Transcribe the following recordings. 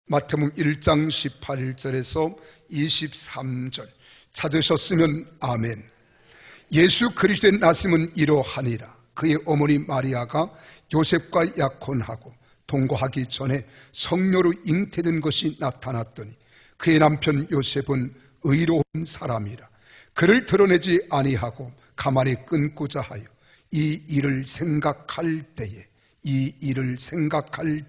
마태복음 1장 18절에서 23절 찾으셨으면 아멘. 예수 그리스도의 나심은 이러하니라. 그의 어머니 마리아가 요셉과 약혼하고 동거하기 전에 성녀로 잉태된 것이 나타났더니 그의 남편 요셉은 의로운 사람이라. 그를 드러내지 아니하고 가만히 끊고자 하여 이 일을 생각할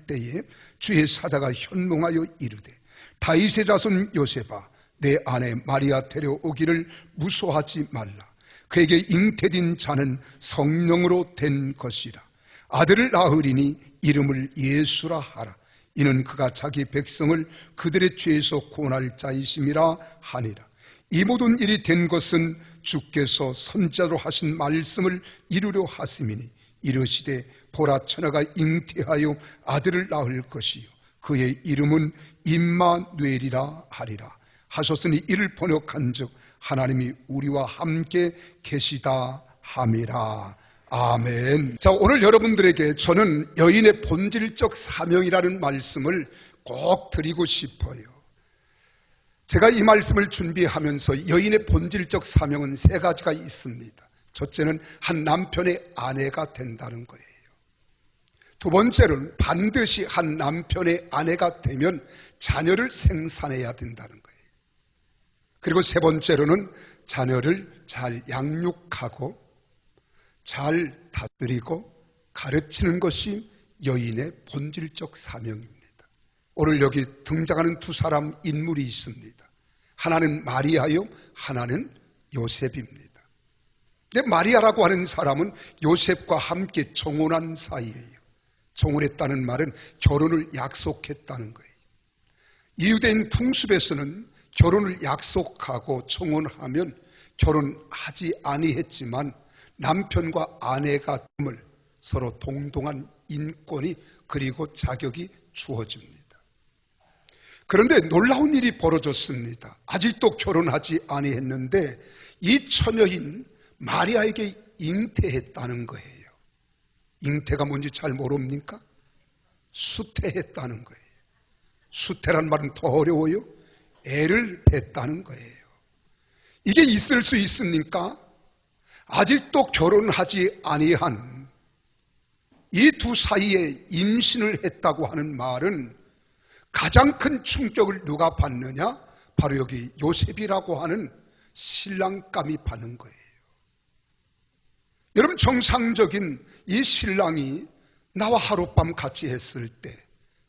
때에 주의 사자가 현몽하여 이르되 다윗의 자손 요셉아 내 아내 마리아 데려오기를 무소하지 말라. 그에게 잉태된 자는 성령으로 된 것이라. 아들을 낳으리니 이름을 예수라 하라. 이는 그가 자기 백성을 그들의 죄에서 구원할 자이심이라 하니라. 이 모든 일이 된 것은 주께서 선지자로 하신 말씀을 이루려 하심이니 이르시되 보라 처녀가 잉태하여 아들을 낳을 것이요 그의 이름은 임마누엘이라 하리라 하셨으니 이를 번역한즉 하나님이 우리와 함께 계시다 함이라. 아멘. 자, 오늘 여러분들에게 저는 여인의 본질적 사명이라는 말씀을 꼭 드리고 싶어요. 제가 이 말씀을 준비하면서 여인의 본질적 사명은 세 가지가 있습니다. 첫째는 한 남편의 아내가 된다는 거예요. 두 번째로는 반드시 한 남편의 아내가 되면 자녀를 생산해야 된다는 거예요. 그리고 세 번째로는 자녀를 잘 양육하고 잘 다스리고 가르치는 것이 여인의 본질적 사명입니다. 오늘 여기 등장하는 두 사람 인물이 있습니다. 하나는 마리아요, 하나는 요셉입니다. 근데 마리아라고 하는 사람은 요셉과 함께 정혼한 사이예요. 정혼했다는 말은 결혼을 약속했다는 거예요. 이 유대인 풍습에서는 결혼을 약속하고 정혼하면 결혼하지 아니했지만 남편과 아내가 됨을 서로 동등한 인권이 그리고 자격이 주어집니다. 그런데 놀라운 일이 벌어졌습니다. 아직도 결혼하지 아니했는데 이 처녀인 마리아에게 잉태했다는 거예요. 잉태가 뭔지 잘 모릅니까? 수태했다는 거예요. 수태란 말은 더 어려워요. 애를 뱄다는 거예요. 이게 있을 수 있습니까? 아직도 결혼하지 아니한 이 두 사이에 임신을 했다고 하는 말은 가장 큰 충격을 누가 받느냐? 바로 여기 요셉이라고 하는 신랑감이 받는 거예요. 여러분, 정상적인 이 신랑이 나와 하룻밤 같이 했을 때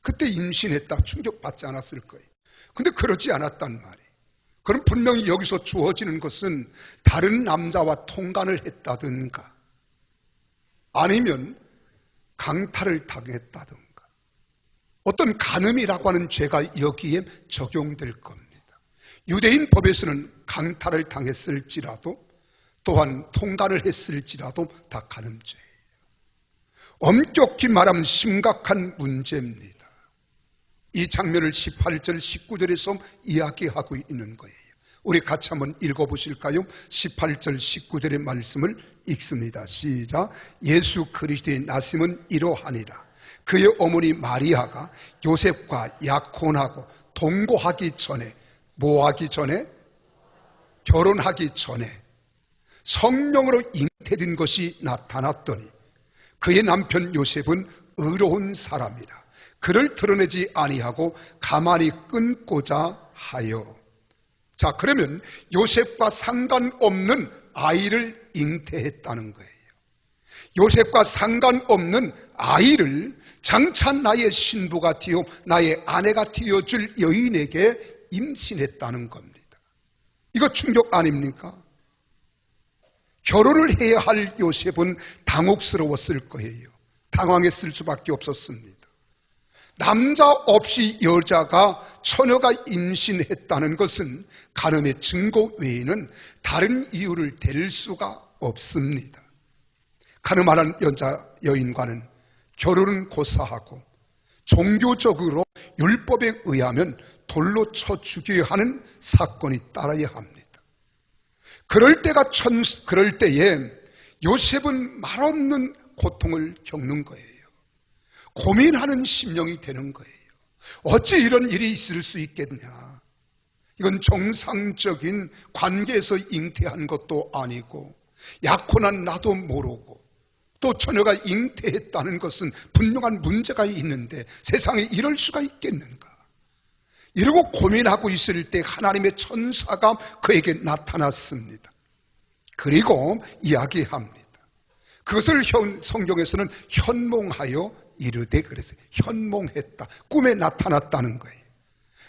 그때 임신했다 충격받지 않았을 거예요. 근데 그러지 않았단 말이에요. 그럼 분명히 여기서 주어지는 것은 다른 남자와 통간을 했다든가 아니면 강탈을 당했다든가 어떤 간음이라고 하는 죄가 여기에 적용될 겁니다. 유대인 법에서는 강탈을 당했을지라도 또한 통간을 했을지라도 다 간음죄예요. 엄격히 말하면 심각한 문제입니다. 이 장면을 18절 19절에서 이야기하고 있는 거예요. 우리 같이 한번 읽어보실까요? 18절 19절의 말씀을 읽습니다. 시작. 예수 그리스도의 나심은 이러하니라. 그의 어머니 마리아가 요셉과 약혼하고 동거하기 전에 뭐하기 전에? 결혼하기 전에 성령으로 잉태된 것이 나타났더니 그의 남편 요셉은 의로운 사람이라. 그를 드러내지 아니하고 가만히 끊고자 하여. 자, 그러면 요셉과 상관없는 아이를 잉태했다는 거예요. 요셉과 상관없는 아이를 장차 나의 신부가 되어 나의 아내가 되어줄 여인에게 임신했다는 겁니다. 이거 충격 아닙니까? 결혼을 해야 할 요셉은 당혹스러웠을 거예요. 당황했을 수밖에 없었습니다. 남자 없이 여자가 처녀가 임신했다는 것은 간음의 증거 외에는 다른 이유를 댈 수가 없습니다. 간음하는 여인과는 결혼은 고사하고 종교적으로 율법에 의하면 돌로 쳐 죽여야 하는 사건이 따라야 합니다. 그럴 때에 요셉은 말없는 고통을 겪는 거예요. 고민하는 심령이 되는 거예요. 어찌 이런 일이 있을 수 있겠냐? 이건 정상적인 관계에서 잉태한 것도 아니고 약혼한 나도 모르고 또 처녀가 잉태했다는 것은 분명한 문제가 있는데 세상에 이럴 수가 있겠는가? 이러고 고민하고 있을 때 하나님의 천사가 그에게 나타났습니다. 그리고 이야기합니다. 그것을 성경에서는 현몽하여 이르되 그랬어요. 현몽했다. 꿈에 나타났다는 거예요.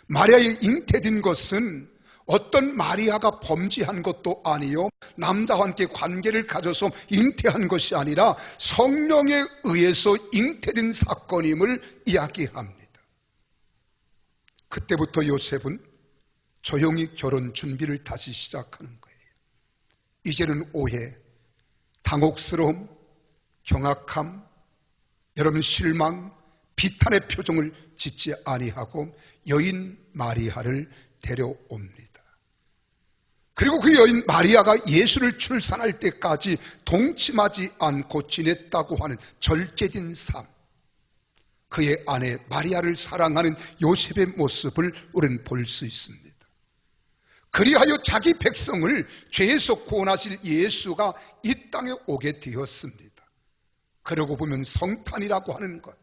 마리아의 잉태된 것은 어떤 마리아가 범죄한 것도 아니요 남자와 함께 관계를 가져서 잉태한 것이 아니라 성령에 의해서 잉태된 사건임을 이야기합니다. 그때부터 요셉은 조용히 결혼 준비를 다시 시작하는 거예요. 이제는 오해, 당혹스러움, 경악함, 여러분 실망, 비탄의 표정을 짓지 아니하고 여인 마리아를 데려옵니다. 그리고 그 여인 마리아가 예수를 출산할 때까지 동침하지 않고 지냈다고 하는 절제된 삶, 그의 아내 마리아를 사랑하는 요셉의 모습을 우리는 볼 수 있습니다. 그리하여 자기 백성을 죄에서 구원하실 예수가 이 땅에 오게 되었습니다. 그러고 보면 성탄이라고 하는 것,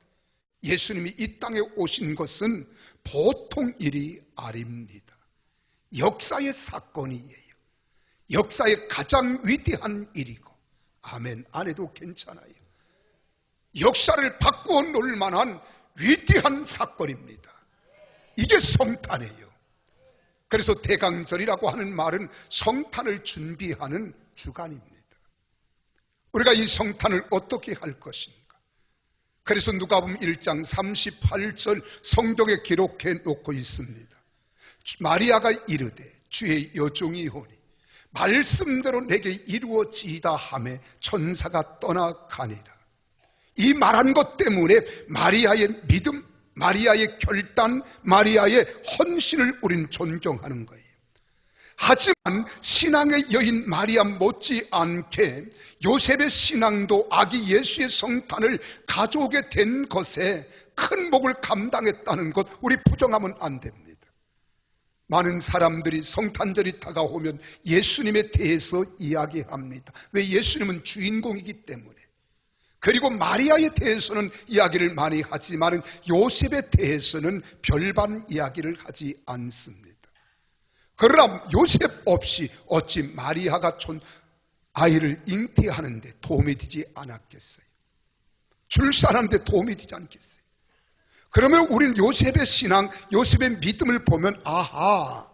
예수님이 이 땅에 오신 것은 보통 일이 아닙니다. 역사의 사건이에요. 역사의 가장 위대한 일이고, 아멘, 안 해도 괜찮아요. 역사를 바꾸어 놓을 만한 위대한 사건입니다. 이게 성탄이에요. 그래서 대강절이라고 하는 말은 성탄을 준비하는 주간입니다. 우리가 이 성탄을 어떻게 할 것인가? 그래서 누가복음 1장 38절 성경에 기록해 놓고 있습니다. 마리아가 이르되 주의 여종이 오니 말씀대로 내게 이루어지이다 하매 천사가 떠나가니라. 이 말한 것 때문에 마리아의 믿음, 마리아의 결단, 마리아의 헌신을 우린 존경하는 거예요. 하지만 신앙의 여인 마리아 못지않게 요셉의 신앙도 아기 예수의 성탄을 가져오게 된 것에 큰 몫을 감당했다는 것, 우리 부정하면 안 됩니다. 많은 사람들이 성탄절이 다가오면 예수님에 대해서 이야기합니다. 왜? 예수님은 주인공이기 때문에. 그리고 마리아에 대해서는 이야기를 많이 하지만 요셉에 대해서는 별반 이야기를 하지 않습니다. 그러나 요셉 없이 어찌 마리아가 아이를 잉태하는데 도움이 되지 않았겠어요? 출산하는데 도움이 되지 않겠어요? 그러면 우리는 요셉의 신앙, 요셉의 믿음을 보면 아하,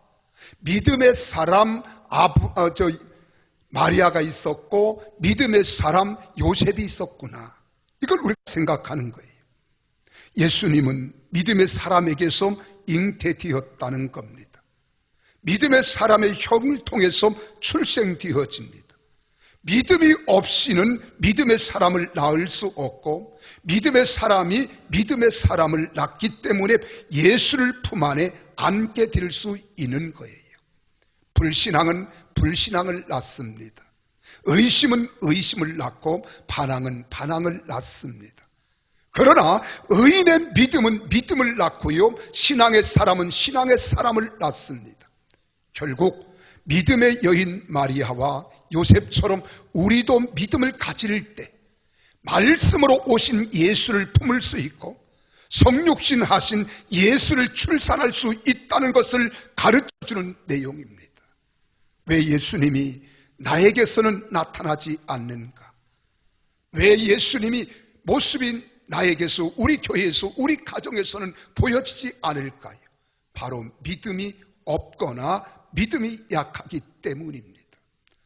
믿음의 사람 마리아가 있었고 믿음의 사람 요셉이 있었구나. 이걸 우리가 생각하는 거예요. 예수님은 믿음의 사람에게서 잉태되었다는 겁니다. 믿음의 사람의 혈을 통해서 출생되어집니다. 믿음이 없이는 믿음의 사람을 낳을 수 없고 믿음의 사람이 믿음의 사람을 낳기 때문에 예수를 품 안에 안게 될 수 있는 거예요. 불신앙은 불신앙을 낳습니다. 의심은 의심을 낳고 반항은 반항을 낳습니다. 그러나 의인의 믿음은 믿음을 낳고요, 신앙의 사람은 신앙의 사람을 낳습니다. 결국 믿음의 여인 마리아와 요셉처럼 우리도 믿음을 가질 때 말씀으로 오신 예수를 품을 수 있고 성육신 하신 예수를 출산할 수 있다는 것을 가르쳐주는 내용입니다. 왜 예수님이 나에게서는 나타나지 않는가? 왜 예수님이 모습이 나에게서, 우리 교회에서, 우리 가정에서는 보여지지 않을까요? 바로 믿음이 없거나 믿음이 약하기 때문입니다.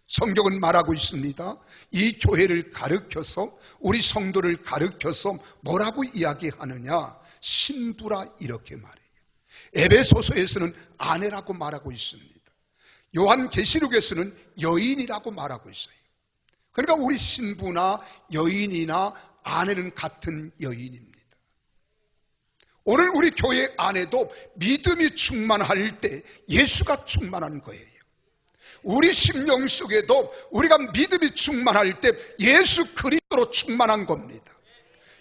성경은 말하고 있습니다. 이 교회를 가르쳐서, 우리 성도를 가르쳐서 뭐라고 이야기하느냐? 신부라 이렇게 말해요. 에베소서에서는 아내라고 말하고 있습니다. 요한계시록에서는 여인이라고 말하고 있어요. 그러니까 우리 신부나 여인이나 아내는 같은 여인입니다. 오늘 우리 교회 안에도 믿음이 충만할 때 예수가 충만한 거예요. 우리 심령 속에도 우리가 믿음이 충만할 때 예수 그리스도로 충만한 겁니다.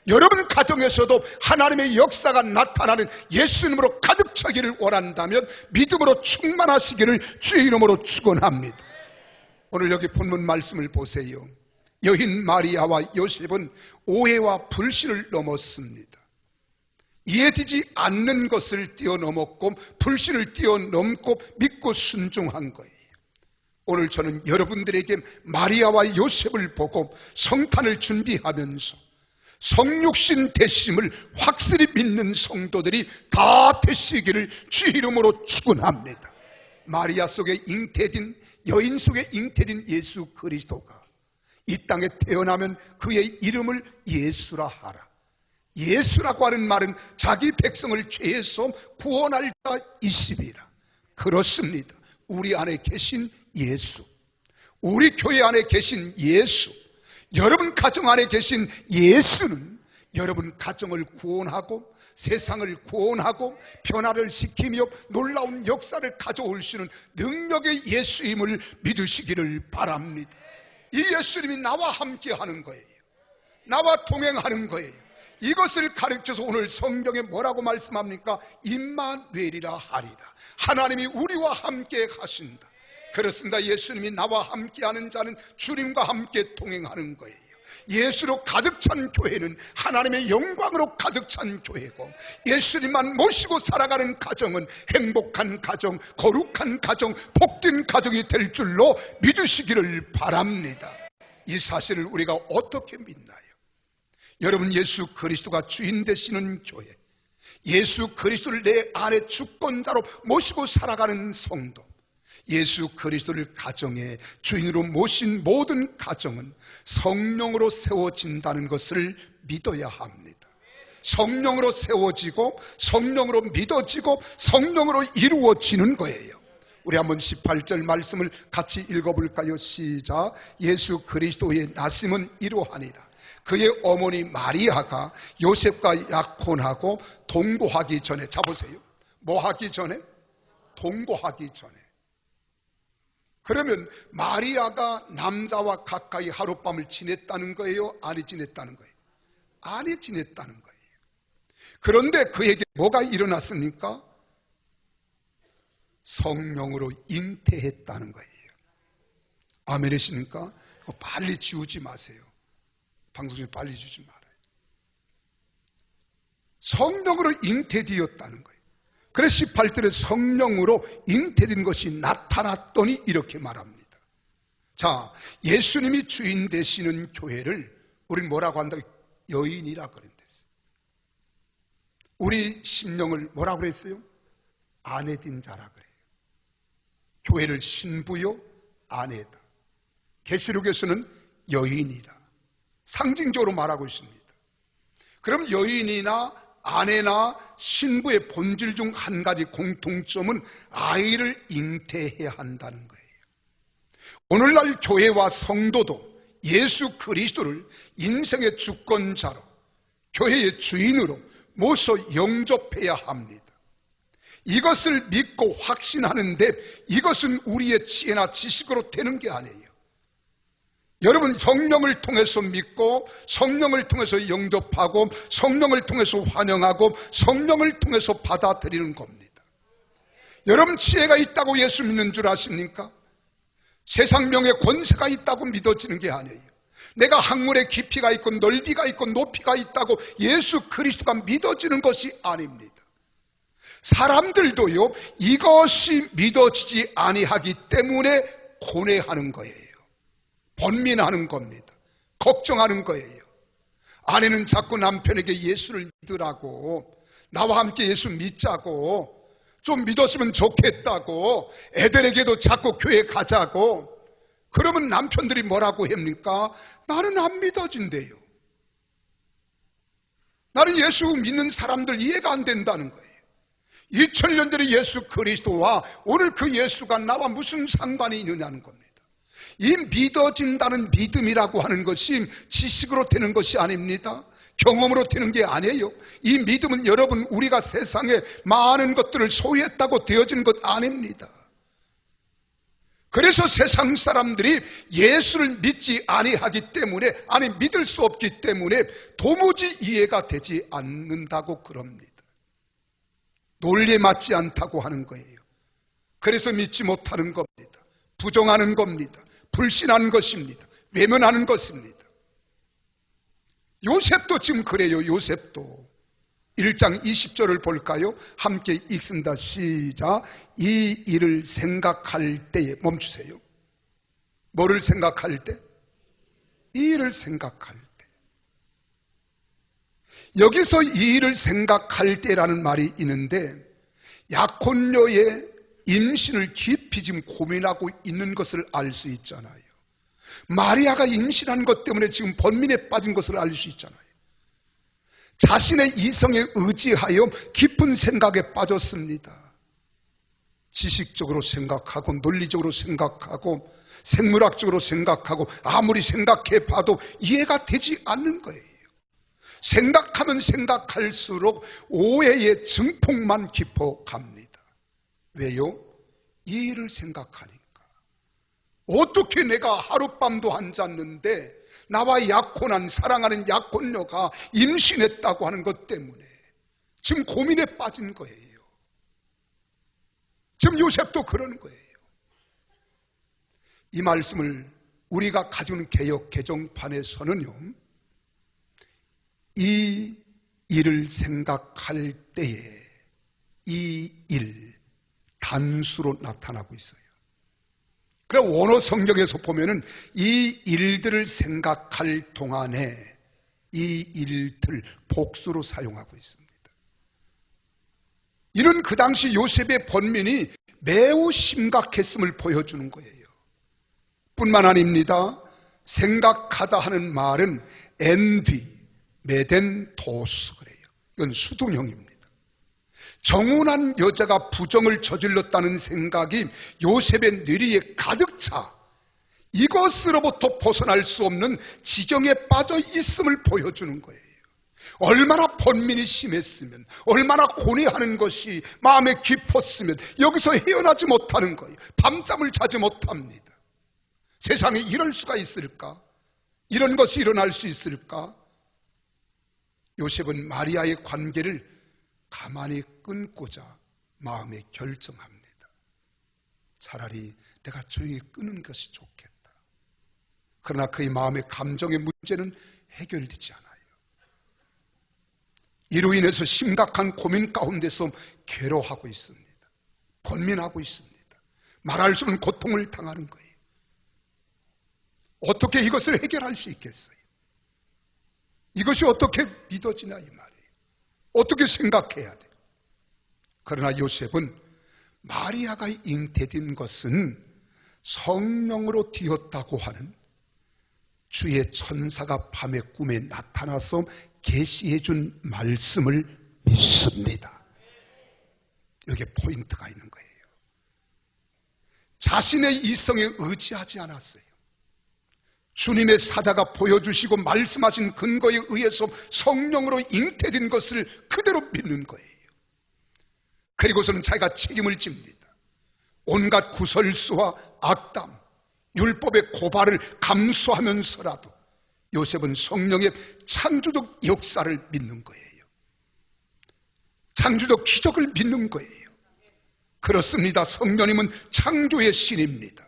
여러분 가정에서도 하나님의 역사가 나타나는 예수님으로 가득 차기를 원한다면 믿음으로 충만하시기를 주의 이름으로 축원합니다. 오늘 여기 본문 말씀을 보세요. 여인 마리아와 요셉은 오해와 불신을 넘었습니다. 이해되지 않는 것을 뛰어넘었고 불신을 뛰어넘고 믿고 순종한 거예요. 오늘 저는 여러분들에게 마리아와 요셉을 보고 성탄을 준비하면서 성육신 되심을 확실히 믿는 성도들이 다 되시기를 주의 이름으로 축원합니다. 마리아 속에 잉태된, 여인 속에 잉태된 예수 그리스도가 이 땅에 태어나면 그의 이름을 예수라 하라. 예수라고 하는 말은 자기 백성을 죄에서 구원할 자이시리라. 그렇습니다. 우리 안에 계신 예수, 우리 교회 안에 계신 예수, 여러분 가정 안에 계신 예수는 여러분 가정을 구원하고 세상을 구원하고 변화를 시키며 놀라운 역사를 가져올 수 있는 능력의 예수임을 믿으시기를 바랍니다. 이 예수님이 나와 함께 하는 거예요. 나와 동행하는 거예요. 이것을 가르쳐서 오늘 성경에 뭐라고 말씀합니까? 임마누엘이라 하리라. 하나님이 우리와 함께 하신다. 그렇습니다. 예수님이 나와 함께하는 자는 주님과 함께 동행하는 거예요. 예수로 가득 찬 교회는 하나님의 영광으로 가득 찬 교회고, 예수님만 모시고 살아가는 가정은 행복한 가정, 거룩한 가정, 복된 가정이 될 줄로 믿으시기를 바랍니다. 이 사실을 우리가 어떻게 믿나요? 여러분, 예수 그리스도가 주인 되시는 교회, 예수 그리스도를 내 안에 주권자로 모시고 살아가는 성도, 예수 그리스도를 가정의 주인으로 모신 모든 가정은 성령으로 세워진다는 것을 믿어야 합니다. 성령으로 세워지고 성령으로 믿어지고 성령으로 이루어지는 거예요. 우리 한번 18절 말씀을 같이 읽어볼까요? 시작. 예수 그리스도의 나심은 이러하니라. 그의 어머니 마리아가 요셉과 약혼하고 동거하기 전에, 자보세요. 뭐 하기 전에? 동거하기 전에. 그러면 마리아가 남자와 가까이 하룻밤을 지냈다는 거예요? 아니 지냈다는 거예요? 아니 지냈다는 거예요. 그런데 그에게 뭐가 일어났습니까? 성령으로 잉태했다는 거예요. 아멘이십니까? 빨리 지우지 마세요. 방송 중에 빨리 주지 말아요. 성령으로 잉태되었다는 거예요. 그래서 18절에 성령으로 잉태된 것이 나타났더니 이렇게 말합니다. 자, 예수님이 주인 되시는 교회를 우리는 뭐라고 한다? 여인이라 그랬어요. 우리 심령을 뭐라고 그랬어요? 아내된 자라 그래요. 교회를 신부요 아내다. 계시록에서는 여인이라 상징적으로 말하고 있습니다. 그럼 여인이나 아내나 신부의 본질 중 한 가지 공통점은 아이를 잉태해야 한다는 거예요. 오늘날 교회와 성도도 예수 그리스도를 인생의 주권자로, 교회의 주인으로 모셔 영접해야 합니다. 이것을 믿고 확신하는데 이것은 우리의 지혜나 지식으로 되는 게 아니에요. 여러분, 성령을 통해서 믿고 성령을 통해서 영접하고 성령을 통해서 환영하고 성령을 통해서 받아들이는 겁니다. 여러분, 지혜가 있다고 예수 믿는 줄 아십니까? 세상 명의 권세가 있다고 믿어지는 게 아니에요. 내가 학문의 깊이가 있고 넓이가 있고 높이가 있다고 예수 그리스도가 믿어지는 것이 아닙니다. 사람들도요, 이것이 믿어지지 아니하기 때문에 고뇌하는 거예요. 번민하는 겁니다. 걱정하는 거예요. 아내는 자꾸 남편에게 예수를 믿으라고, 나와 함께 예수 믿자고, 좀 믿었으면 좋겠다고, 애들에게도 자꾸 교회 가자고. 그러면 남편들이 뭐라고 합니까? 나는 안 믿어진대요. 나는 예수 믿는 사람들 이해가 안 된다는 거예요. 2000년 전의 예수 그리스도와 오늘 그 예수가 나와 무슨 상관이 있느냐는 겁니다. 이 믿어진다는 믿음이라고 하는 것이 지식으로 되는 것이 아닙니다. 경험으로 되는 게 아니에요. 이 믿음은 여러분, 우리가 세상에 많은 것들을 소유했다고 되어지는 것 아닙니다. 그래서 세상 사람들이 예수를 믿지 아니하기 때문에, 아니 믿을 수 없기 때문에 도무지 이해가 되지 않는다고 그럽니다. 논리에 맞지 않다고 하는 거예요. 그래서 믿지 못하는 겁니다. 부정하는 겁니다. 불신하는 것입니다. 외면하는 것입니다. 요셉도 지금 그래요. 요셉도 1장 20절을 볼까요? 함께 읽습니다. 시작. 이 일을 생각할 때에, 멈추세요. 뭐를 생각할 때? 이 일을 생각할 때. 여기서 이 일을 생각할 때라는 말이 있는데, 약혼녀의 임신을 깊이 지금 고민하고 있는 것을 알 수 있잖아요. 마리아가 임신한 것 때문에 지금 번민에 빠진 것을 알 수 있잖아요. 자신의 이성에 의지하여 깊은 생각에 빠졌습니다. 지식적으로 생각하고 논리적으로 생각하고 생물학적으로 생각하고 아무리 생각해 봐도 이해가 되지 않는 거예요. 생각하면 생각할수록 오해의 증폭만 깊어갑니다. 왜요? 이 일을 생각하니까. 어떻게 내가 하룻밤도 안 잤는데 나와 약혼한 사랑하는 약혼녀가 임신했다고 하는 것 때문에 지금 고민에 빠진 거예요. 지금 요셉도 그러는 거예요. 이 말씀을 우리가 가진 개역 개정판에서는요, 이 일을 생각할 때에 이 일 단수로 나타나고 있어요. 그럼 원어 성경에서 보면은 이 일들을 생각할 동안에 이 일들 복수로 사용하고 있습니다. 이는 그 당시 요셉의 번민이 매우 심각했음을 보여주는 거예요. 뿐만 아닙니다. 생각하다 하는 말은 envy, 메덴 도스 그래요. 이건 수동형입니다. 정운한 여자가 부정을 저질렀다는 생각이 요셉의 뇌리에 가득 차 이것으로부터 벗어날 수 없는 지경에 빠져 있음을 보여주는 거예요. 얼마나 번민이 심했으면, 얼마나 고뇌하는 것이 마음에 깊었으면 여기서 헤어나지 못하는 거예요. 밤잠을 자지 못합니다. 세상에 이럴 수가 있을까? 이런 것이 일어날 수 있을까? 요셉은 마리아의 관계를 가만히 끊고자 마음에 결정합니다. 차라리 내가 조용히 끊는 것이 좋겠다. 그러나 그의 마음의 감정의 문제는 해결되지 않아요. 이로 인해서 심각한 고민 가운데서 괴로워하고 있습니다. 번민하고 있습니다. 말할 수 없는 고통을 당하는 거예요. 어떻게 이것을 해결할 수 있겠어요? 이것이 어떻게 믿어지냐 이 말이에요. 어떻게 생각해야 돼요? 그러나 요셉은 마리아가 잉태된 것은 성령으로 되었다고 하는 주의 천사가 밤에 꿈에 나타나서 계시해 준 말씀을 믿습니다. 여기에 포인트가 있는 거예요. 자신의 이성에 의지하지 않았어요. 주님의 사자가 보여주시고 말씀하신 근거에 의해서 성령으로 잉태된 것을 그대로 믿는 거예요. 그리고서는 자기가 책임을 집니다. 온갖 구설수와 악담, 율법의 고발을 감수하면서라도 요셉은 성령의 창조적 역사를 믿는 거예요. 창조적 기적을 믿는 거예요. 그렇습니다. 성령님은 창조의 신입니다.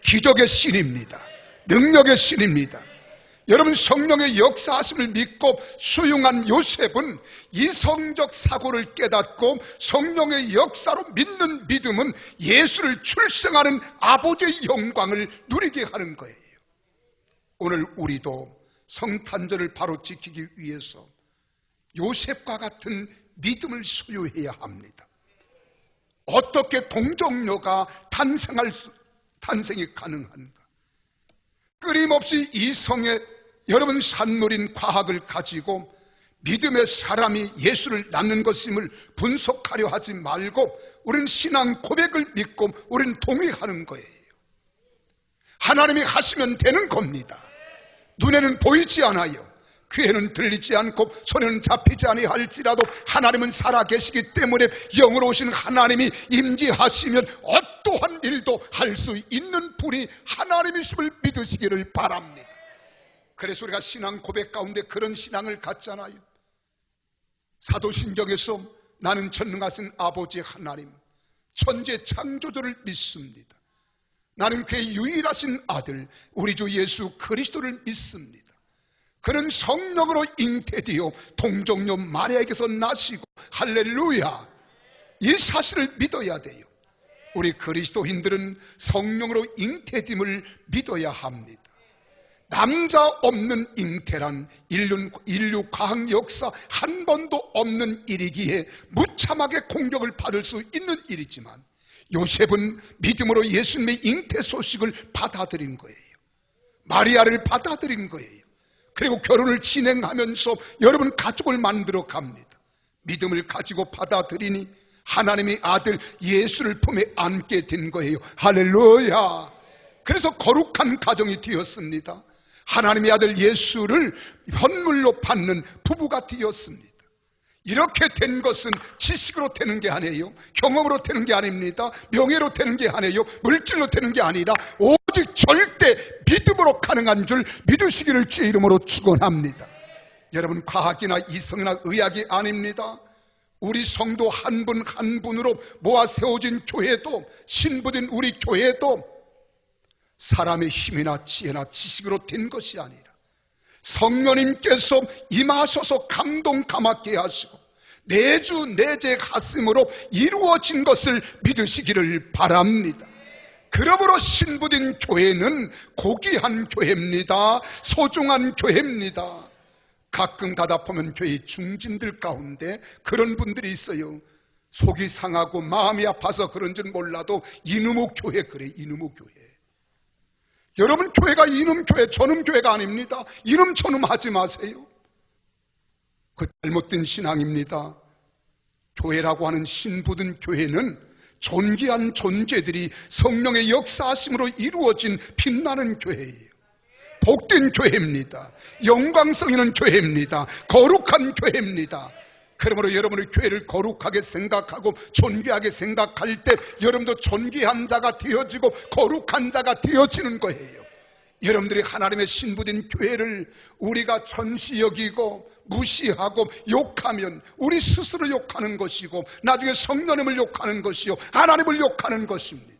기적의 신입니다. 능력의 신입니다. 여러분, 성령의 역사하심을 믿고 수용한 요셉은 이성적 사고를 깨닫고 성령의 역사로 믿는 믿음은 예수를 출생하는 아버지의 영광을 누리게 하는 거예요. 오늘 우리도 성탄절을 바로 지키기 위해서 요셉과 같은 믿음을 소유해야 합니다. 어떻게 동정녀가 탄생이 가능한가? 끊임없이 이성의 여러분 산물인 과학을 가지고 믿음의 사람이 예수를 낳는 것임을 분석하려 하지 말고 우리는 신앙 고백을 믿고 우리는 동의하는 거예요. 하나님이 하시면 되는 겁니다. 눈에는 보이지 않아요. 귀에는 들리지 않고 손에는 잡히지 아니할지라도 하나님은 살아계시기 때문에 영으로 오신 하나님이 임재하시면 어떠한 일도 할 수 있는 분이 하나님이심을 믿으시기를 바랍니다. 그래서 우리가 신앙 고백 가운데 그런 신앙을 갖잖아요. 사도신경에서 나는 전능하신 아버지 하나님, 천재 창조주를 믿습니다. 나는 그의 유일하신 아들 우리 주 예수 그리스도를 믿습니다. 그는 성령으로 잉태되어 동정녀 마리아에게서 나시고, 할렐루야, 이 사실을 믿어야 돼요. 우리 그리스도인들은 성령으로 잉태됨을 믿어야 합니다. 남자 없는 잉태란 인류 과학 역사 한 번도 없는 일이기에 무참하게 공격을 받을 수 있는 일이지만, 요셉은 믿음으로 예수님의 잉태 소식을 받아들인 거예요. 마리아를 받아들인 거예요. 그리고 결혼을 진행하면서 여러분 가족을 만들어 갑니다. 믿음을 가지고 받아들이니 하나님의 아들 예수를 품에 안게 된 거예요. 할렐루야. 그래서 거룩한 가정이 되었습니다. 하나님의 아들 예수를 현물로 받는 부부가 되었습니다. 이렇게 된 것은 지식으로 되는 게 아니에요. 경험으로 되는 게 아닙니다. 명예로 되는 게 아니에요. 물질로 되는 게 아니라 오직 절대 믿음으로 가능한 줄 믿으시기를 주의 이름으로 축원합니다. 여러분, 과학이나 이성이나 의학이 아닙니다. 우리 성도 한 분 한 분으로 모아 세워진 교회도, 신부된 우리 교회도 사람의 힘이나 지혜나 지식으로 된 것이 아니라 성령님께서 임하셔서 감동 감았게 하시고 내주 내재 가슴으로 이루어진 것을 믿으시기를 바랍니다. 그러므로 신부된 교회는 고귀한 교회입니다. 소중한 교회입니다. 가끔 가다 보면 교회 중진들 가운데 그런 분들이 있어요. 속이 상하고 마음이 아파서 그런지는 몰라도 이놈의 교회 그래, 이놈의 교회. 여러분, 교회가 이놈 교회 저놈 교회가 아닙니다. 이놈 저놈 하지 마세요. 그 잘못된 신앙입니다. 교회라고 하는 신부든 교회는 존귀한 존재들이 성령의 역사하심으로 이루어진 빛나는 교회예요. 복된 교회입니다. 영광성 있는 교회입니다. 거룩한 교회입니다. 그러므로 여러분의 교회를 거룩하게 생각하고 존귀하게 생각할 때 여러분도 존귀한 자가 되어지고 거룩한 자가 되어지는 거예요. 여러분들이 하나님의 신부된 교회를 우리가 전시 여기고 무시하고 욕하면 우리 스스로 욕하는 것이고 나중에 성령님을 욕하는 것이요 하나님을 욕하는 것입니다.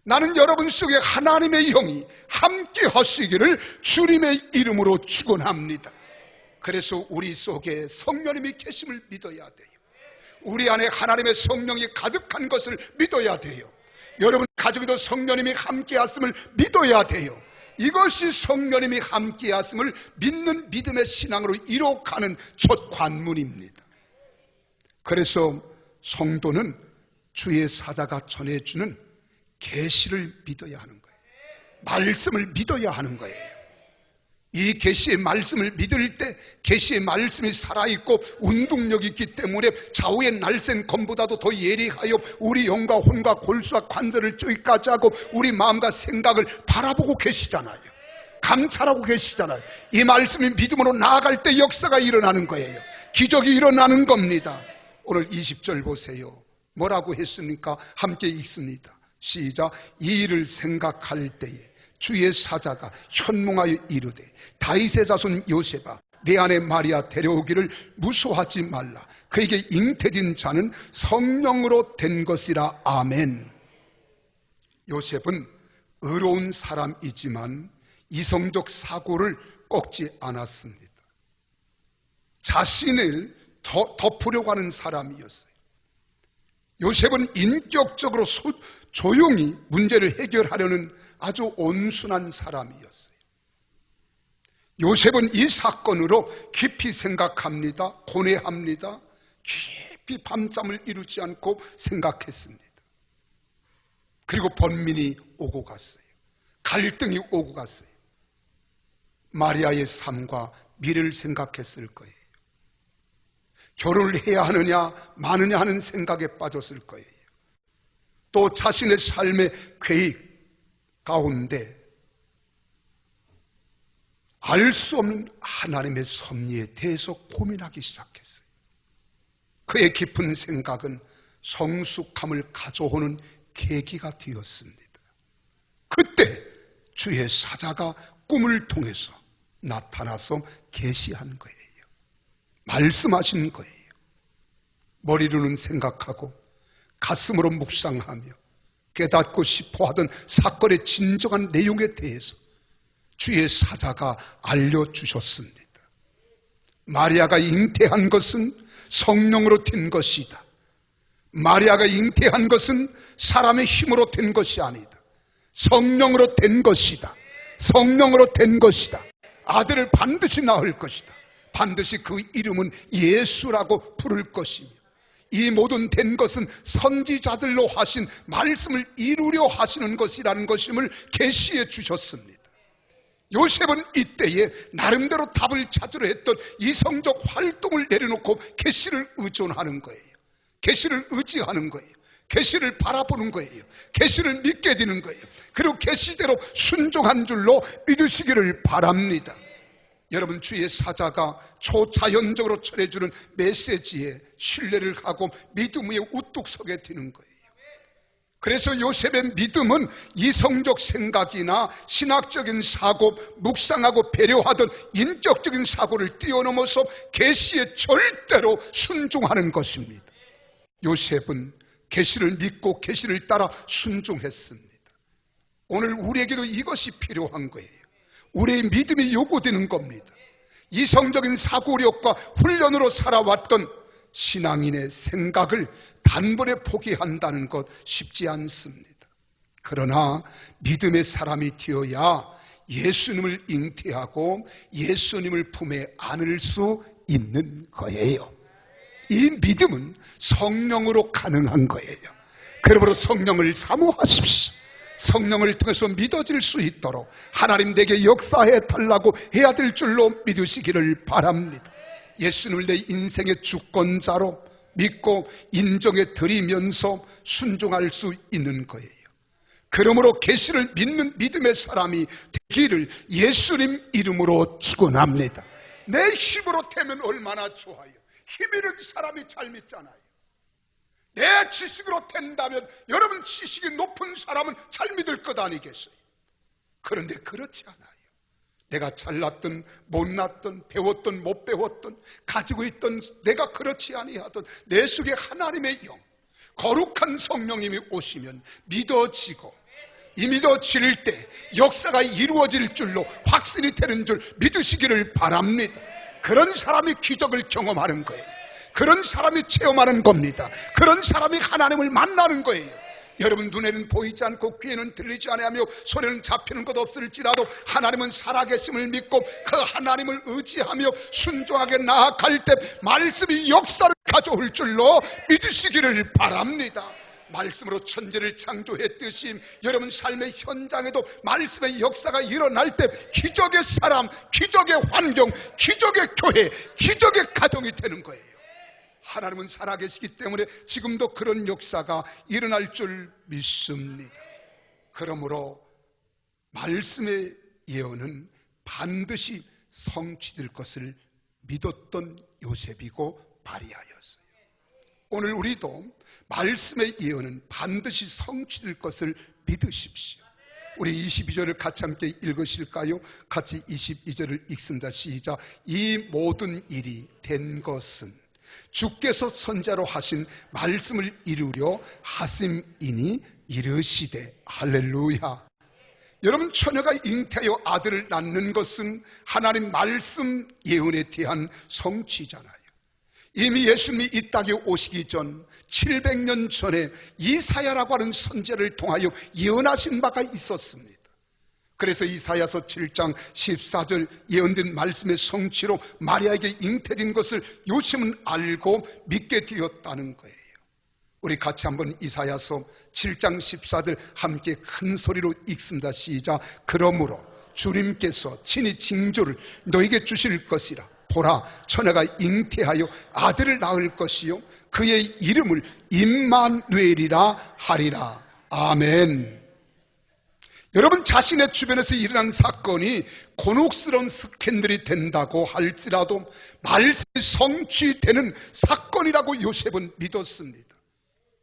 나는 여러분 속에 하나님의 영이 함께 하시기를 주님의 이름으로 축원합니다. 그래서 우리 속에 성령님이 계심을 믿어야 돼요. 우리 안에 하나님의 성령이 가득한 것을 믿어야 돼요. 여러분 가족에도 성령님이 함께 하심을 믿어야 돼요. 이것이 성령님이 함께 하심을 믿는 믿음의 신앙으로 이룩하는 첫 관문입니다. 그래서 성도는 주의 사자가 전해주는 계시를 믿어야 하는 거예요. 말씀을 믿어야 하는 거예요. 이 계시의 말씀을 믿을 때 계시의 말씀이 살아있고 운동력이 있기 때문에 좌우의 날쌘 검보다도 더 예리하여 우리 영과 혼과 골수와 관절을 쪼기까지 하고 우리 마음과 생각을 바라보고 계시잖아요. 감찰하고 계시잖아요. 이 말씀이 믿음으로 나아갈 때 역사가 일어나는 거예요. 기적이 일어나는 겁니다. 오늘 20절 보세요. 뭐라고 했습니까? 함께 읽습니다. 시작. 이 일을 생각할 때에 주의 사자가 현몽하여 이르되 다윗의 자손 요셉아 내 아내 마리아 데려오기를 무소하지 말라. 그에게 잉태된 자는 성령으로 된 것이라. 아멘. 요셉은 의로운 사람이지만 이성적 사고를 꺾지 않았습니다. 자신을 덮으려고 하는 사람이었어요. 요셉은 인격적으로 조용히 문제를 해결하려는 아주 온순한 사람이었어요. 요셉은 이 사건으로 깊이 생각합니다. 고뇌합니다. 깊이 밤잠을 이루지 않고 생각했습니다. 그리고 번민이 오고 갔어요. 갈등이 오고 갔어요. 마리아의 삶과 미래를 생각했을 거예요. 결혼을 해야 하느냐 마느냐 하는 생각에 빠졌을 거예요. 또 자신의 삶의 계획 가운데 알 수 없는 하나님의 섭리에 대해서 고민하기 시작했어요. 그의 깊은 생각은 성숙함을 가져오는 계기가 되었습니다. 그때 주의 사자가 꿈을 통해서 나타나서 계시한 거예요. 말씀하신 거예요. 머리로는 생각하고 가슴으로 묵상하며 깨닫고 싶어 하던 사건의 진정한 내용에 대해서 주의 사자가 알려주셨습니다. 마리아가 잉태한 것은 성령으로 된 것이다. 마리아가 잉태한 것은 사람의 힘으로 된 것이 아니다. 성령으로 된 것이다. 성령으로 된 것이다. 아들을 반드시 낳을 것이다. 반드시 그 이름은 예수라고 부를 것이며 이 모든 된 것은 선지자들로 하신 말씀을 이루려 하시는 것이라는 것임을 계시해 주셨습니다. 요셉은 이때에 나름대로 답을 찾으려 했던 이성적 활동을 내려놓고 계시를 의존하는 거예요. 계시를 의지하는 거예요. 계시를 바라보는 거예요. 계시를 믿게 되는 거예요. 그리고 계시대로 순종한 줄로 믿으시기를 바랍니다. 여러분, 주의 사자가 초자연적으로 전해주는 메시지에 신뢰를 하고 믿음 위에 우뚝 서게 되는 거예요. 그래서 요셉의 믿음은 이성적 생각이나 신학적인 사고, 묵상하고 배려하던 인격적인 사고를 뛰어넘어서 계시에 절대로 순종하는 것입니다. 요셉은 계시를 믿고 계시를 따라 순종했습니다. 오늘 우리에게도 이것이 필요한 거예요. 우리의 믿음이 요구되는 겁니다. 이성적인 사고력과 훈련으로 살아왔던 신앙인의 생각을 단번에 포기한다는 것 쉽지 않습니다. 그러나 믿음의 사람이 되어야 예수님을 잉태하고 예수님을 품에 안을 수 있는 거예요. 이 믿음은 성령으로 가능한 거예요. 그러므로 성령을 사모하십시오. 성령을 통해서 믿어질 수 있도록 하나님 내게 역사해 달라고 해야 될 줄로 믿으시기를 바랍니다. 예수님을 내 인생의 주권자로 믿고 인정해 드리면서 순종할 수 있는 거예요. 그러므로 계시를 믿는 믿음의 사람이 되기를 예수님 이름으로 축원합니다. 내 힘으로 되면 얼마나 좋아요. 힘 있는 사람이 잘 믿잖아요. 내 지식으로 된다면 여러분 지식이 높은 사람은 잘 믿을 것 아니겠어요? 그런데 그렇지 않아요. 내가 잘났든 못났든 배웠든 못 배웠든 가지고 있던 내가 그렇지 아니하던 내 속에 하나님의 영, 거룩한 성령님이 오시면 믿어지고 이 믿어질 때 역사가 이루어질 줄로 확신이 되는 줄 믿으시기를 바랍니다. 그런 사람이 기적을 경험하는 거예요. 그런 사람이 체험하는 겁니다. 그런 사람이 하나님을 만나는 거예요. 여러분, 눈에는 보이지 않고 귀에는 들리지 아니하며 손에는 잡히는 것 없을지라도 하나님은 살아계심을 믿고 그 하나님을 의지하며 순종하게 나아갈 때 말씀이 역사를 가져올 줄로 믿으시기를 바랍니다. 말씀으로 천지를 창조했듯이 여러분 삶의 현장에도 말씀의 역사가 일어날 때 기적의 사람, 기적의 환경, 기적의 교회, 기적의 가정이 되는 거예요. 하나님은 살아계시기 때문에 지금도 그런 역사가 일어날 줄 믿습니다. 그러므로 말씀의 예언은 반드시 성취될 것을 믿었던 요셉이고 마리아였어요. 오늘 우리도 말씀의 예언은 반드시 성취될 것을 믿으십시오. 우리 22절을 같이 함께 읽으실까요? 같이 22절을 읽습니다. 시작. 이 모든 일이 된 것은 주께서 선자로 하신 말씀을 이루려 하심이니 이르시되. 할렐루야. 여러분, 처녀가 잉태하여 아들을 낳는 것은 하나님 말씀 예언에 대한 성취잖아요. 이미 예수님이 이 땅에 오시기 전 700년 전에 이사야라고 하는 선지자를 통하여 예언하신 바가 있었습니다. 그래서 이사야서 7장 14절 예언된 말씀의 성취로 마리아에게 잉태된 것을 요셉은 알고 믿게 되었다는 거예요. 우리 같이 한번 이사야서 7장 14절 함께 큰 소리로 읽습니다. 시작. 그러므로 주님께서 친히 징조를 너에게 주실 것이라. 보라, 처녀가 잉태하여 아들을 낳을 것이요 그의 이름을 임마누엘이라 하리라. 아멘. 여러분 자신의 주변에서 일어난 사건이 곤혹스러운 스캔들이 된다고 할지라도 말씀이 성취되는 사건이라고 요셉은 믿었습니다.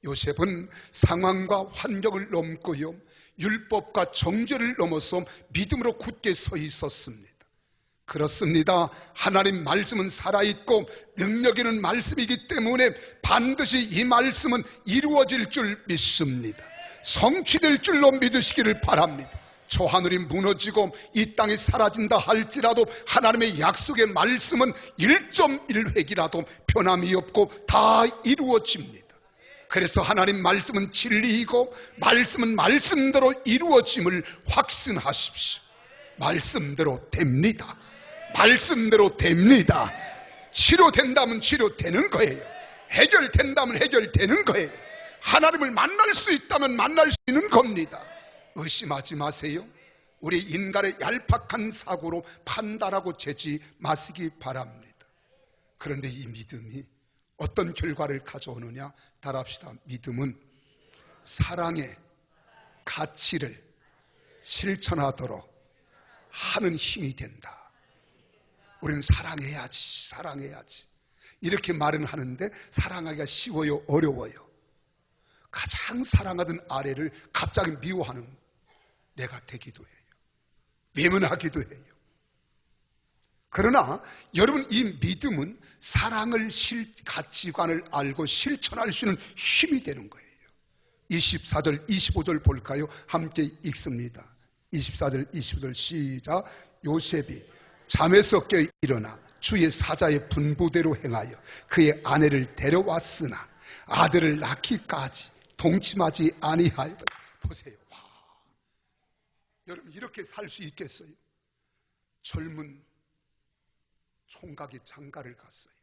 요셉은 상황과 환경을 넘고요, 율법과 정죄를 넘어서 믿음으로 굳게 서 있었습니다. 그렇습니다. 하나님 말씀은 살아있고 능력 있는 말씀이기 때문에 반드시 이 말씀은 이루어질 줄 믿습니다. 성취될 줄로 믿으시기를 바랍니다. 저 하늘이 무너지고 이 땅이 사라진다 할지라도 하나님의 약속의 말씀은 1.1획이라도 변함이 없고 다 이루어집니다. 그래서 하나님 말씀은 진리이고 말씀은 말씀대로 이루어짐을 확신하십시오. 말씀대로 됩니다. 말씀대로 됩니다. 치료된다면 치료되는 거예요. 해결된다면 해결되는 거예요. 하나님을 만날 수 있다면 만날 수 있는 겁니다. 의심하지 마세요. 우리 인간의 얄팍한 사고로 판단하고 재지 마시기 바랍니다. 그런데 이 믿음이 어떤 결과를 가져오느냐? 답합시다. 믿음은 사랑의 가치를 실천하도록 하는 힘이 된다. 우리는 사랑해야지 이렇게 말은 하는데 사랑하기가 쉬워요, 어려워요? 가장 사랑하던 아내를 갑자기 미워하는 내가 되기도 해요. 외면하기도 해요. 그러나 여러분, 이 믿음은 사랑을 가치관을 알고 실천할 수 있는 힘이 되는 거예요. 24절 25절 볼까요? 함께 읽습니다. 24절 25절 시작. 요셉이 잠에서 깨어 일어나 주의 사자의 분부대로 행하여 그의 아내를 데려왔으나 아들을 낳기까지 동침하지 아니하였다. 보세요. 와. 여러분, 이렇게 살 수 있겠어요? 젊은 총각이 장가를 갔어요.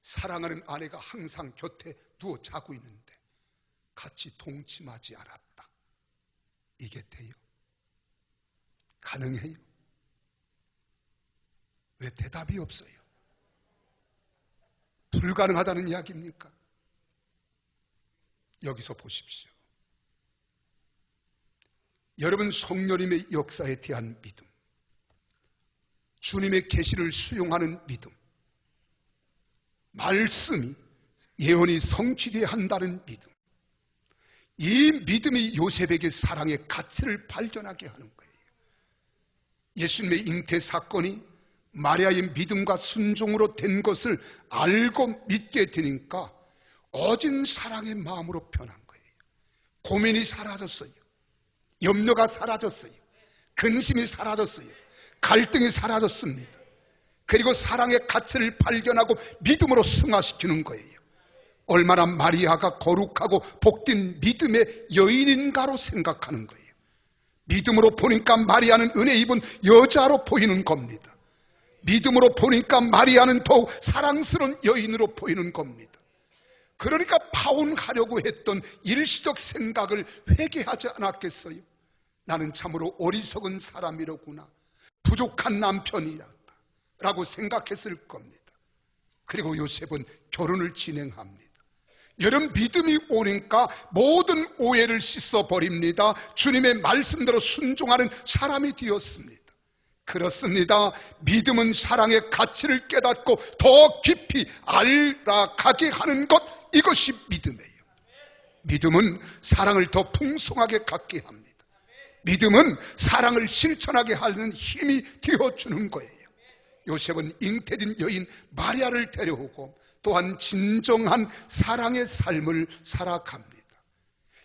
사랑하는 아내가 항상 곁에 누워 자고 있는데 같이 동침하지 않았다. 이게 돼요? 가능해요? 왜 대답이 없어요? 불가능하다는 이야기입니까? 여기서 보십시오. 여러분, 성령님의 역사에 대한 믿음, 주님의 계시를 수용하는 믿음, 말씀이 예언이 성취되어야 한다는 믿음, 이 믿음이 요셉에게 사랑의 가치를 발견하게 하는 거예요. 예수님의 잉태 사건이 마리아의 믿음과 순종으로 된 것을 알고 믿게 되니까 어진 사랑의 마음으로 변한 거예요. 고민이 사라졌어요. 염려가 사라졌어요. 근심이 사라졌어요. 갈등이 사라졌습니다. 그리고 사랑의 가치를 발견하고 믿음으로 승화시키는 거예요. 얼마나 마리아가 거룩하고 복된 믿음의 여인인가로 생각하는 거예요. 믿음으로 보니까 마리아는 은혜 입은 여자로 보이는 겁니다. 믿음으로 보니까 마리아는 더욱 사랑스러운 여인으로 보이는 겁니다. 그러니까 파혼하려고 했던 일시적 생각을 회개하지 않았겠어요? 나는 참으로 어리석은 사람이로구나, 부족한 남편이었다 라고 생각했을 겁니다. 그리고 요셉은 결혼을 진행합니다. 여러분, 믿음이 오니까 모든 오해를 씻어버립니다. 주님의 말씀대로 순종하는 사람이 되었습니다. 그렇습니다. 믿음은 사랑의 가치를 깨닫고 더 깊이 알아가게 하는 것, 이것이 믿음이에요. 믿음은 사랑을 더 풍성하게 갖게 합니다. 믿음은 사랑을 실천하게 하는 힘이 되어주는 거예요. 요셉은 잉태된 여인 마리아를 데려오고 또한 진정한 사랑의 삶을 살아갑니다.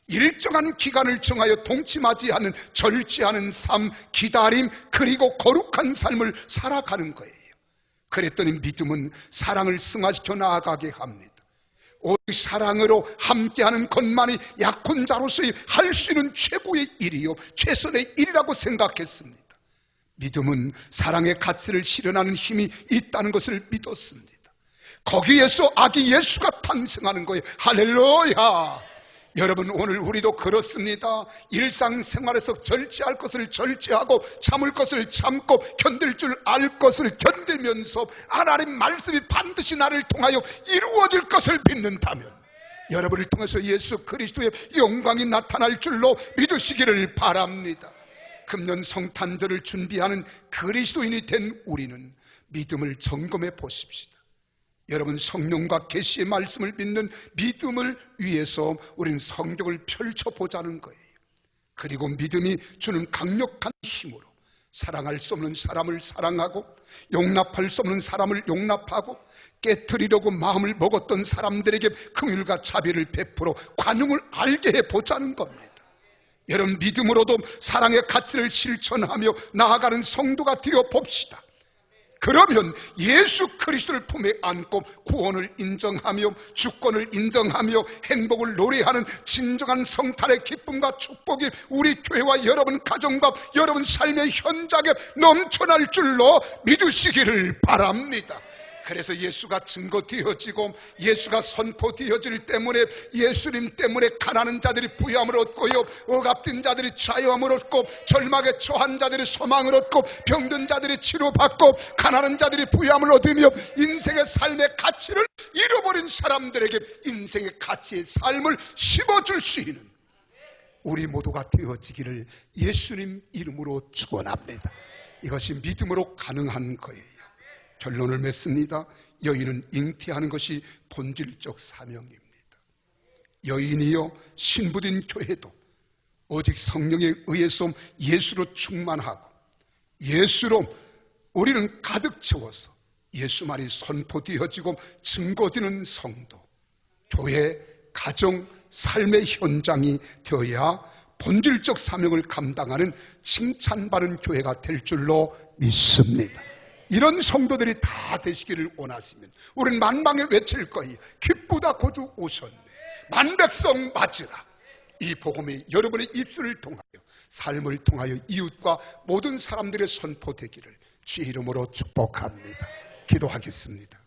일정한 기간을 정하여 동침하지 않은 절제하는 삶, 기다림, 그리고 거룩한 삶을 살아가는 거예요. 그랬더니 믿음은 사랑을 승화시켜 나아가게 합니다. 오직 사랑으로 함께하는 것만이 약혼자로서의 할 수 있는 최고의 일이요, 최선의 일이라고 생각했습니다. 믿음은 사랑의 가치를 실현하는 힘이 있다는 것을 믿었습니다. 거기에서 아기 예수가 탄생하는 거예요. 할렐루야! 여러분, 오늘 우리도 그렇습니다. 일상생활에서 절제할 것을 절제하고 참을 것을 참고 견딜 줄 알 것을 견디면서 하나님 말씀이 반드시 나를 통하여 이루어질 것을 믿는다면 여러분을 통해서 예수 그리스도의 영광이 나타날 줄로 믿으시기를 바랍니다. 금년 성탄절을 준비하는 그리스도인이 된 우리는 믿음을 점검해 보십시다. 여러분, 성령과 계시의 말씀을 믿는 믿음을 위해서 우리는 성경을 펼쳐보자는 거예요. 그리고 믿음이 주는 강력한 힘으로 사랑할 수 없는 사람을 사랑하고 용납할 수 없는 사람을 용납하고 깨트리려고 마음을 먹었던 사람들에게 긍휼과 자비를 베풀어 관용을 알게 해보자는 겁니다. 여러분, 믿음으로도 사랑의 가치를 실천하며 나아가는 성도가 되어 봅시다. 그러면 예수 그리스도를 품에 안고 구원을 인정하며 주권을 인정하며 행복을 노래하는 진정한 성탄의 기쁨과 축복이 우리 교회와 여러분 가정과 여러분 삶의 현장에 넘쳐날 줄로 믿으시기를 바랍니다. 그래서 예수가 증거되어지고 예수가 선포되어질 때문에 예수님 때문에 가난한 자들이 부유함을 얻고요, 억압된 자들이 자유함을 얻고 절망에 처한 자들이 소망을 얻고 병든 자들이 치료받고 가난한 자들이 부유함을 얻으며 인생의 삶의 가치를 잃어버린 사람들에게 인생의 가치의 삶을 심어줄 수 있는 우리 모두가 되어지기를 예수님 이름으로 축원합니다. 이것이 믿음으로 가능한 거예요. 결론을 맺습니다. 여인은 잉태하는 것이 본질적 사명입니다. 여인이요, 신부된 교회도 오직 성령에 의해서 예수로 충만하고 예수로 우리는 가득 채워서 예수만이 선포되어지고 증거되는 성도, 교회, 가정, 삶의 현장이 되어야 본질적 사명을 감당하는 칭찬받는 교회가 될 줄로 믿습니다. 이런 성도들이 다 되시기를 원하시면 우리는 만방에 외칠 거예요. 기쁘다 고주 오셨네. 만백성 맞으라. 이 복음이 여러분의 입술을 통하여 삶을 통하여 이웃과 모든 사람들의 선포되기를 주의 이름으로 축복합니다. 기도하겠습니다.